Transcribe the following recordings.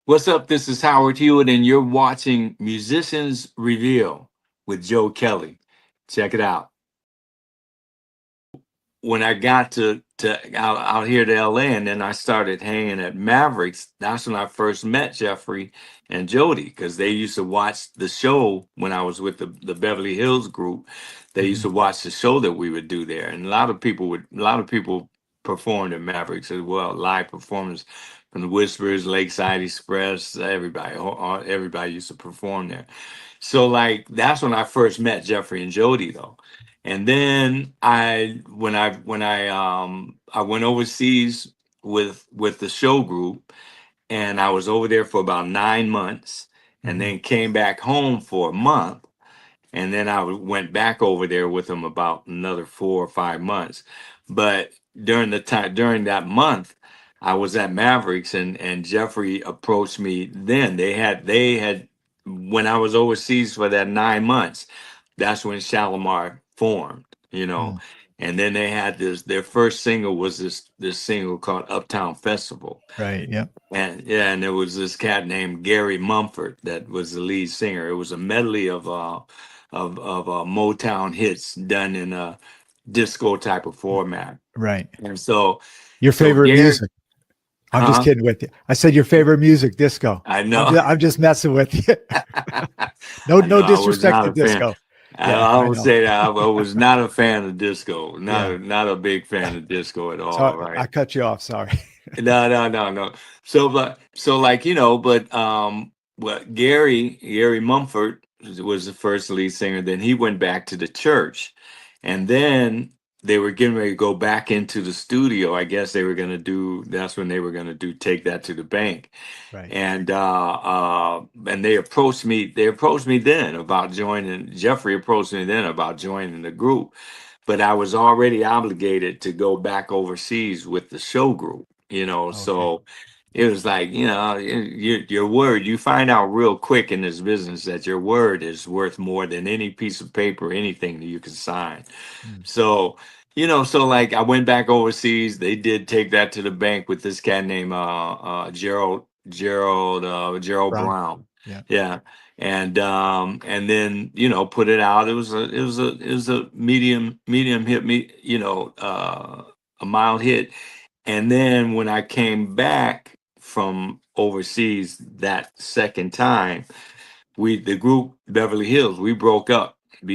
What's up? This is Howard Hewett, and you're watching Musicians Reveal with Joe Kelley. Check it out. When I got to out here to LA, and then I started hanging at Mavericks, that's when I first met Jeffrey and Jody, because they used to watch the show when I was with the Beverly Hills group. They used Mhm. to watch the show that we would do there, and a lot of people performed at Mavericks as well, live performance from the Whispers, Lakeside Express, everybody used to perform there. So like that's when I first met Jeffrey and Jody though. And then I went overseas with the show group, and I was over there for about 9 months, and Mhm. then came back home for a month, and then went back over there with them about another 4 or 5 months. But during that month, I was at Mavericks, and Jeffrey approached me. Then they had when I was overseas for that 9 months. That's when Shalamar formed, Mm. and then they had this. Their first single was this single called Uptown Festival, Right. Yep. and yeah, and there was this cat named Gary Mumford that was the lead singer. It was a medley of Motown hits done in a disco type of format. Right. And so Your so favorite Gary, music. I'm just huh? kidding with you. I said your favorite music, disco. I I'm know. just, I'm just messing with you. No, I no know I was disrespect not to a fan. disco. I, Yeah, I I would know. say that I was not a fan of disco. Yeah. Not a big fan of disco at all, So I right? cut you off. Sorry. No. So like but what Gary Mumford was the first lead singer. Then he went back to the church, and then they were getting ready to go back into the studio. I guess they were going to do. That's when they were going to do Take That to the Bank, Right. and they approached me. They approached me then about joining. Jeffrey approached me then about joining the group, but I was already obligated to go back overseas with the show group, Okay. so it was like, your word, you find out real quick in this business that your word is worth more than any piece of paper, anything that you can sign. Mm. So, so like I went back overseas. They did Take That to the Bank with this guy named Gerald Brown. Brown. Yeah. Yeah. And then, put it out. It was a medium hit, a mild hit. And then when I came back from overseas that second time, the group Beverly Hills, we broke up Okay.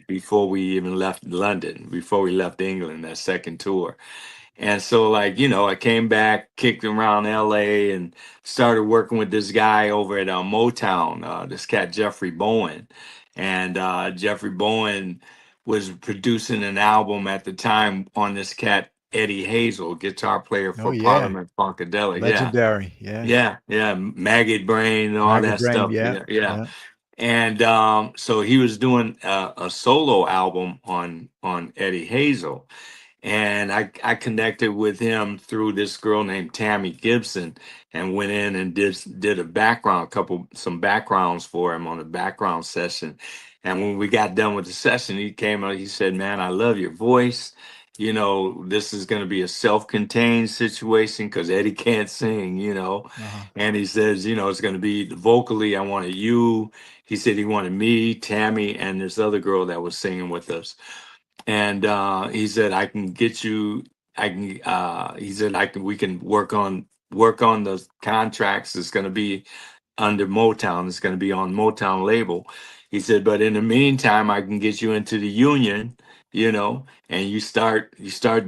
before we even left London, before we left England, that second tour. And so like, I came back, kicked around LA, and started working with this guy over at Motown, this cat Jeffrey Bowen. And Jeffrey Bowen was producing an album at the time on this cat Eddie Hazel, guitar player Oh for yeah. Parliament Funkadelic. Yeah. Legendary. Yeah. Yeah, maggot brain and all Maggot that brain. stuff. Yeah. Yeah. Yeah. And so he was doing a solo album on Eddie Hazel, and I connected with him through this girl named Tammy Gibson, and went in and did a some backgrounds for him on a background session. And when we got done with the session, he came out. He said, "Man, I love your voice. This is going to be a self-contained situation because Eddie can't sing. Uh-huh. And he says, it's going to be vocally. I wanted you." He said he wanted me, Tammy, and this other girl that was singing with us. And he said, "I can get you. I can." He said, "I can. We can work on the contracts. It's going to be under Motown. It's going to be on Motown label." He said, "But in the meantime, I can get you into the union, and you start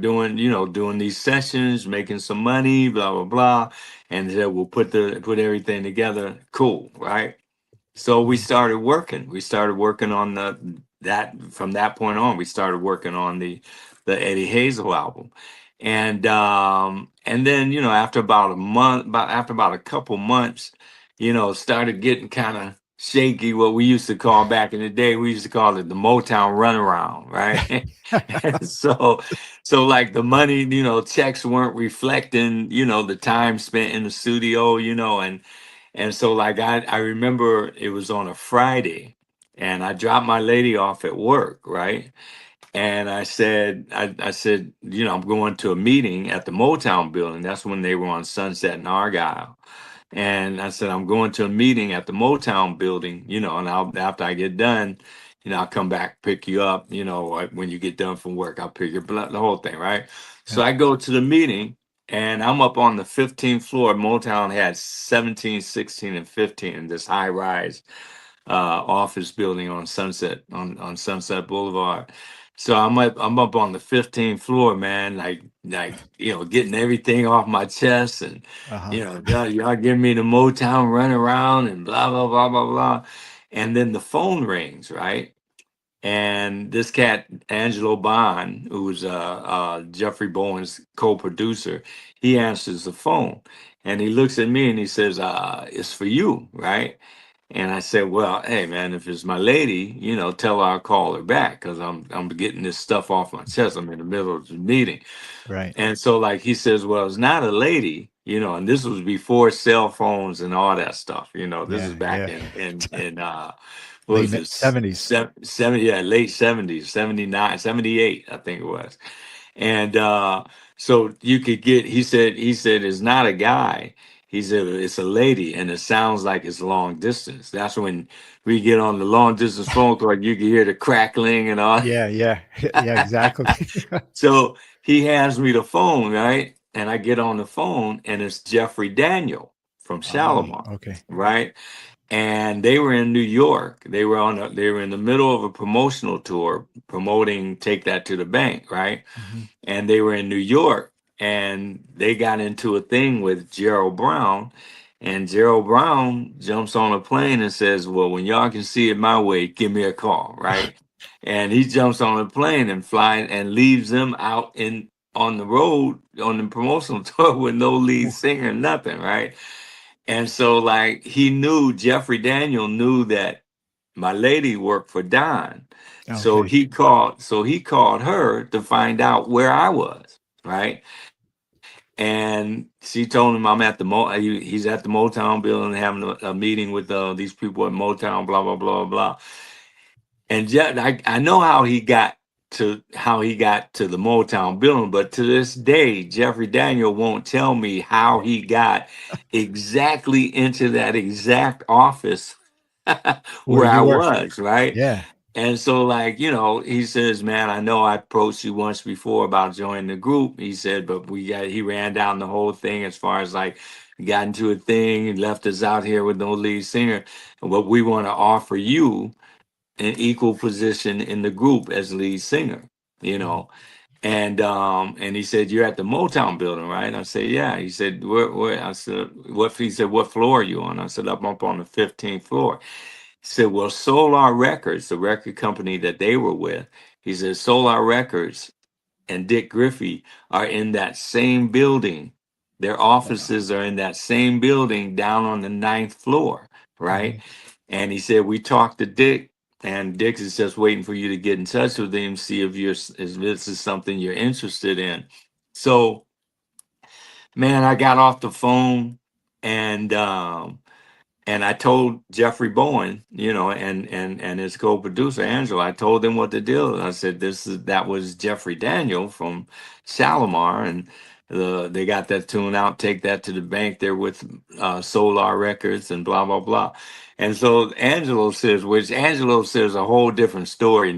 doing these sessions, making some money, blah blah blah." And he said, "We'll put everything together. Cool, right?" So we Mhm. started working. We started working on that from that point on. We started working on the Eddie Hazel album, and then after about a month, after about a couple months, started getting kind of shaky. What we used to call back in the day, we used to call it the Motown runaround, right? And so like the money, checks weren't reflecting, the time spent in the studio, and so like I remember it was on a Friday, and I dropped my lady off at work, right? And I said, I'm going to a meeting at the Motown building. That's when they were on Sunset and Argyle. And I said, I'm going to a meeting at the Motown building, and after I get done, I'll come back, pick you up, like when you get done from work, I'll pick your blood, the whole thing, right? So Yeah. I go to the meeting and I'm up on the 15th floor. Motown had 17, 16, and 15 in this high rise office building on Sunset Boulevard. So I'm up on the 15th floor, man, like getting everything off my chest, and Uh-huh. y'all giving me the Motown run around and blah blah blah blah blah. And then the phone rings, right? And this cat, Angelo Bond, who's Jeffrey Bowen's co-producer, he answers the phone and he looks at me and he says, it's for you, right? And I said, well, hey man, if it's my lady, tell her I'll call her back because I'm getting this stuff off my chest. I'm in the middle of the meeting. Right. And so like he says, well, it's not a lady, and this was before cell phones and all that stuff. This is Yeah, back yeah. in what Late was this 70s. 70, yeah, late 70s, 79, 78, I think it was. And so you could get, he said it's not a guy. He said it's a lady and it sounds like it's long distance. That's when we get on the long distance phone call, you can hear the crackling and all. Yeah, yeah. Yeah, exactly. So he hands me the phone, right? And I get on the phone and it's Jeffrey Daniel from Ah, Shalamar, okay. right? And they were in New York. They were in the middle of a promotional tour promoting Take That to the Bank, right? Mhm. And they were in New York and they got into a thing with Gerald Brown. And Gerald Brown jumps on a plane and says, well, when y'all can see it my way, give me a call, right? And he jumps on a plane and flies and leaves them out in on the road on the promotional tour with no lead Ooh, singer, nothing, right? And so like he knew Jeffrey Daniel knew that my lady worked for Don. okay. So he called her to find out where I was, right? And she told him I'm at the he's at the Motown building having a meeting with these people at Motown, blah blah blah blah. And I know how he got to the Motown building, but to this day, Jeffrey Daniel won't tell me how he got exactly into that exact office Where where I you were. was, right? Yeah. And so, like, he says, man, I know I approached you once before about joining the group. He said, but he ran down the whole thing as far as like, got into a thing and left us out here with no lead singer. And what we want to offer you an equal position in the group as lead singer, you Mhm. know. And he said, you're at the Motown building, right? I said, yeah. He said, where? I said, what? He said, what floor are you on? I said, I'm up on the 15th floor. He said, well, Solar Records, the record company that they were with, he said, Solar Records and Dick Griffey are in that same building. Their Wow. offices are in that same building down on the ninth floor, right? Mhm. And he said, we talked to Dick, and Dick is just waiting for you to get in touch with him, see if this is something you're interested in. So, man, I got off the phone and I told Jeffrey Bowen, and his co-producer Angela, I told them what the deal is. I said that was Jeffrey Daniel from Shalamar, and they got that tune out. Take That to the Bank. They're with Solar Records and blah blah blah. And so Angelo says a whole different story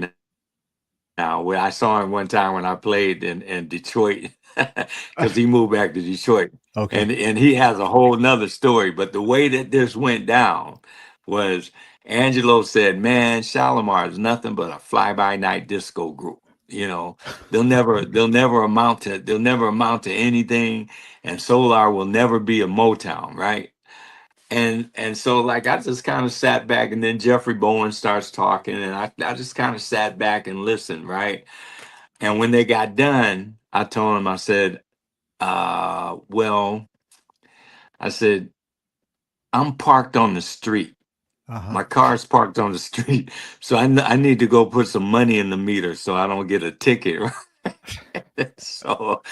now. Where I saw him one time when I played in Detroit, because he moved back to Detroit, Okay. and he has a whole nother story. But the way that this went down was Angelo said, "Man, Shalimar is nothing but a fly-by-night disco group. They'll never amount to anything, and Solar will never be a Motown, right?" And so like I just kind of sat back, and then Jeffrey Bowen starts talking, and I just kind of sat back and listened, right? And when they got done, I told him, I said, well, I said, I'm parked on the street. Uh-huh. My car's parked on the street. So I need to go put some money in the meter so I don't get a ticket. so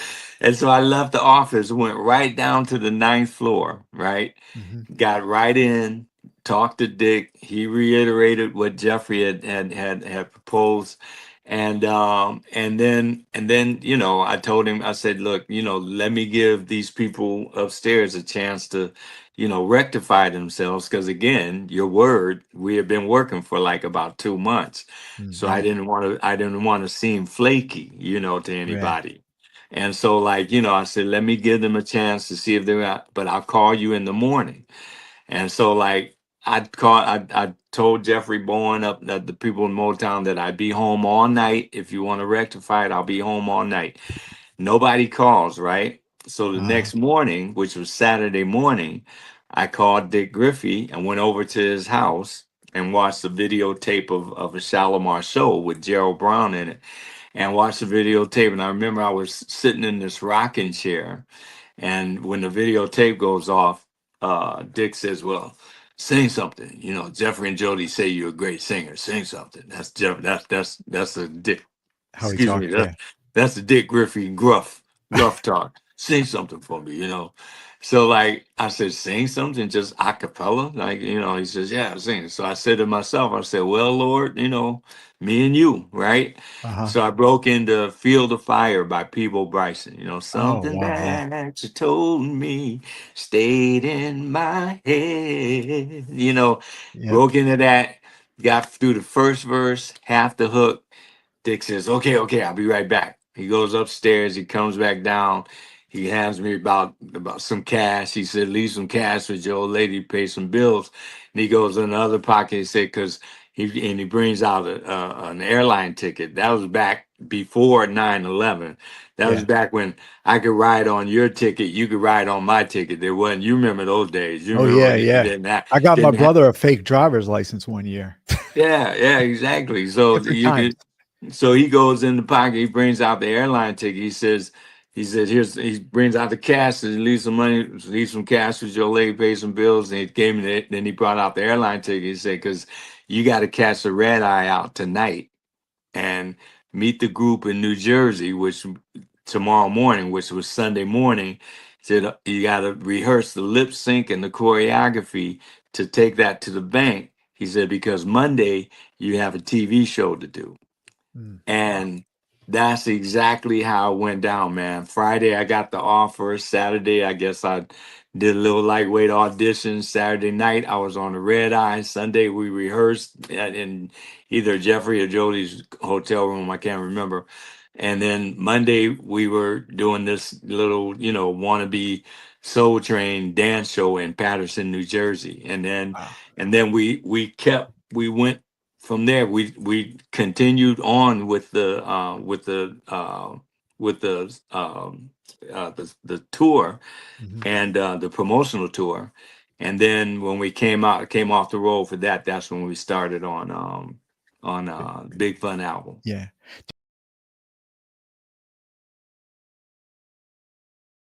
so I left the office, went right down to the ninth floor, right? Mhm. Got right in, talked to Dick. He reiterated what Jeffrey had proposed. And then I told him, I said, look, let me give these people upstairs a chance to rectify themselves. Because again, your word, we have been working for like about 2 months. So I Right. didn't want to seem flaky, to Right. anybody. And so like, I said, let me give them a chance to see if they're out, but I'll call you in the morning. And so like I told Jeffrey Bowen up that the people in Motown that I'd be home all night. If you want to rectify it, I'll be home all night. Nobody calls, right? So the Uh-huh. next morning, which was Saturday morning, I called Dick Griffey and went over to his house and watched the videotape of a Shalamar show with Gerald Brown in it, and watched the videotape. And I remember I was sitting in this rocking chair, and when the videotape goes off, Dick says, "Well, sing something. Jeffrey and Jody say you're a great singer. Sing something." That's Jeff. That's the Dick. How he Excuse me. talks, yeah. That's the Dick Griffey gruff talk. Sing something for me. So like I said, sing something just a cappella. Like, he says, yeah, sing. So I said to myself, I said, well, Lord, me and you, right? Uh-huh. So I broke into Field of Fire by Peebo Bryson. Oh, Something wow, yeah. that you told me stayed in my head. Yep. Broke into that, got through the first verse, half the hook. Dick says, okay, okay, I'll be right back. He goes upstairs, he comes back down. He hands me about some cash. He said, leave some cash with your old lady, pay some bills. And he goes in the other pocket, he said, because he brings out an airline ticket. That was back before 9/11. That was Yeah. back when I could ride on your ticket, you could ride on my ticket. There wasn't, you remember those days. You Oh, remember yeah, when you yeah. didn't have, I got my didn't have, brother a fake driver's license one year. yeah, yeah, exactly. So Different you times. could, so he goes in the pocket, he brings out the airline ticket. He said, he brings out the cash, and leave some money, leave some cash with your lady, pay some bills. And he gave me that. Then he brought out the airline ticket. He said, because you got to catch the red eye out tonight and meet the group in New Jersey, which tomorrow morning, which was Sunday morning. Said you got to rehearse the lip sync and the choreography to take that to the bank. He said because Monday you have a TV show to do. Mm. And that's exactly how it went down, man. Friday, I got the offer. Saturday, I guess I did a little lightweight audition. Saturday night, I was on the red eye. Sunday, we rehearsed in either Jeffrey or Jody's hotel room. I can't remember. And then Monday, we were doing this little, wannabe Soul Train dance show in Patterson, New Jersey. Wow. And then we went from there. We continued on with the tour Mhm. and the promotional tour. And then when we came off the road for that, that's when we started on Big Fun album. Yeah.